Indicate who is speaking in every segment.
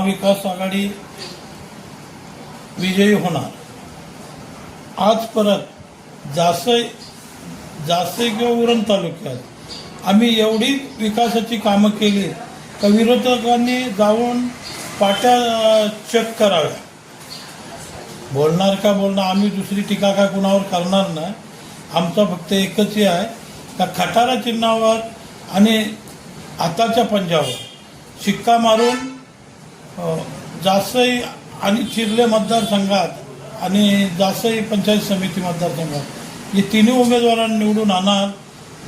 Speaker 1: महाविकास आघाडी विजयी होणार। आज परत जासई किंवा उरण तालुक्यात आम्ही एवढी विकासाची कामं केली का विरोधकांनी जाऊन पाट्या चेक कराव्या। बोलणार का बोलणार, आम्ही दुसरी टीका काय कुणावर करणार नाही। आमचं फक्त एकच हे आहे का खटारा चिन्हावर आणि आताच्या पंजावर शिक्का मारून जासई आणि चिर्ले मतदारसंघात आणि जासई पंचायत समिती मतदारसंघात हे तिन्ही उमेदवारांना निवडून आणणार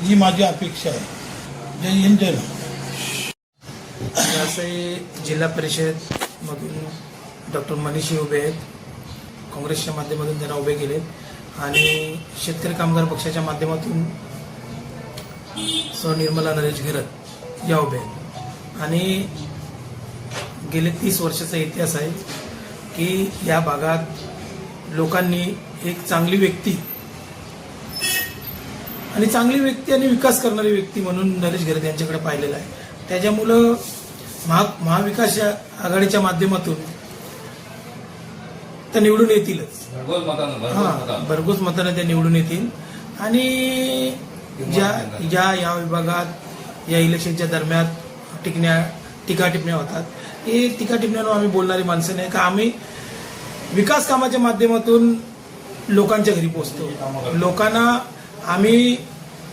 Speaker 1: ही माझी अपेक्षा आहे। जय हिंद जय महाराष्ट्र।
Speaker 2: जासई जिल्हा परिषदमधून डॉक्टर मनीष उभे आहेत, काँग्रेसच्या माध्यमातून त्यांना उभे केलेत आणि शेतकरी कामगार पक्षाच्या माध्यमातून सौ निर्मला नरेश घरत या उभे आहेत। आणि गेले 30 वर्षाचा इतिहास आहे की या भागात लोकांनी एक चांगली व्यक्ती आणि विकास करणारी व्यक्ती म्हणून नरेश घरत यांच्याकडे पाहिलेलं आहे। त्याच्यामुळं महाविकास आघाडीच्या माध्यमातून त्या निवडून येतीलच, भरघोस मतानं त्या निवडून येतील। आणि या विभागात या इलेक्शनच्या दरम्यान टीका टिप्पण्या होतात, हे टीका टिप्पण्यांवर आम्ही बोलणारी माणसं नाही का आम्ही विकास कामाच्या माध्यमातून लोकांच्या घरी पोहोचतो। लोकांना आम्ही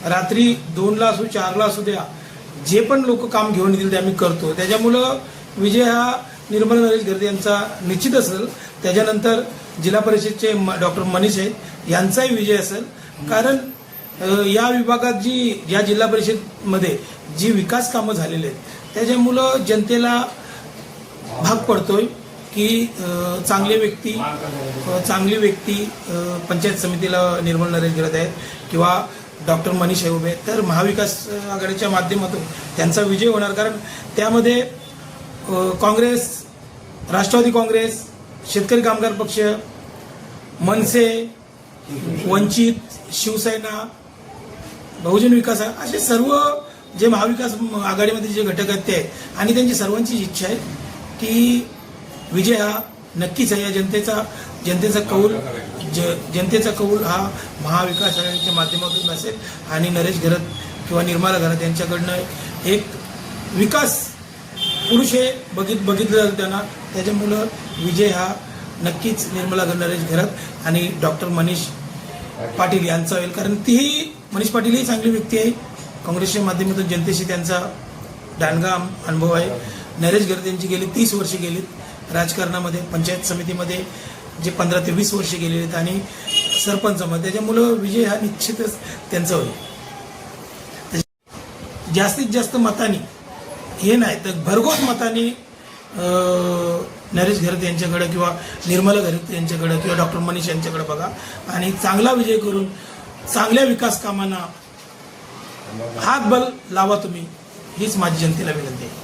Speaker 2: रात्री 2ला असू 4ला असू द्या, जे पण लोक काम घेऊन येतील ते आम्ही करतो। त्याच्यामुळं विजय हा निर्मला नरेश घरत यांचा निश्चित असेल। त्याच्यानंतर जिल्हा परिषदचे डॉक्टर मनीष आहेत यांचाही विजय असेल, कारण या विभागात या जिल्हा परिषदमध्ये जी विकास कामं झालेली आहेत त्याच्यामुळं जनतेला भाग पडतोय की चांगली व्यक्ती पंचायत समितीला निर्मल नरेश घरत आहेत किंवा डॉक्टर मनीष हे उभे आहेत। तर महाविकास आघाडीच्या माध्यमातून त्यांचा विजय होणार, कारण त्यामध्ये काँग्रेस, राष्ट्रवादी काँग्रेस, शेतकरी कामगार पक्ष, मनसे, वंचित, शिवसेना, बहुजन विकास असे सर्व जे महाविकास आघाडीमध्ये जे घटक आहेत ते आहेत आणि त्यांची सर्वांची इच्छा आहे की विजय हा नक्कीच आहे। या जनतेचा कौल हा महाविकास आघाडीच्या माध्यमातून असेल आणि नरेश घरत किंवा निर्मला घरत यांच्याकडनं एक विकास पुरुष हे बघितलं जातं त्यांना। त्याच्यामुळं विजय हा नक्कीच निर्मला नरेश घरत आणि डॉक्टर मनीष पाटील यांचा होईल, कारण मनीष पाटील ही चांगली व्यक्ती आहे। काँग्रेसच्या माध्यमातून जनतेशी त्यांचा दांडगा अनुभव आहे। नरेश घरत यांची गेली 30 वर्षे गेलीत राजकारणामध्ये, पंचायत समितीमध्ये जे 15 ते 20 वर्षे गेलेले आहेत आणि सरपंचमध्ये, त्याच्यामुळं विजय हा निश्चितच त्यांचा होईल। जास्तीत जास्त मतांनी हे नाही तर भरघोस मतांनी नरेश घरत यांच्याकडे किंवा निर्मला घरत यांच्याकडे किंवा डॉक्टर मनीष यांच्याकडे बघा आणि चांगला विजय करून चांगल्या विकास कामांना हातबल लावा तुम्ही, हीच माझी जनतेला विनंती आहे।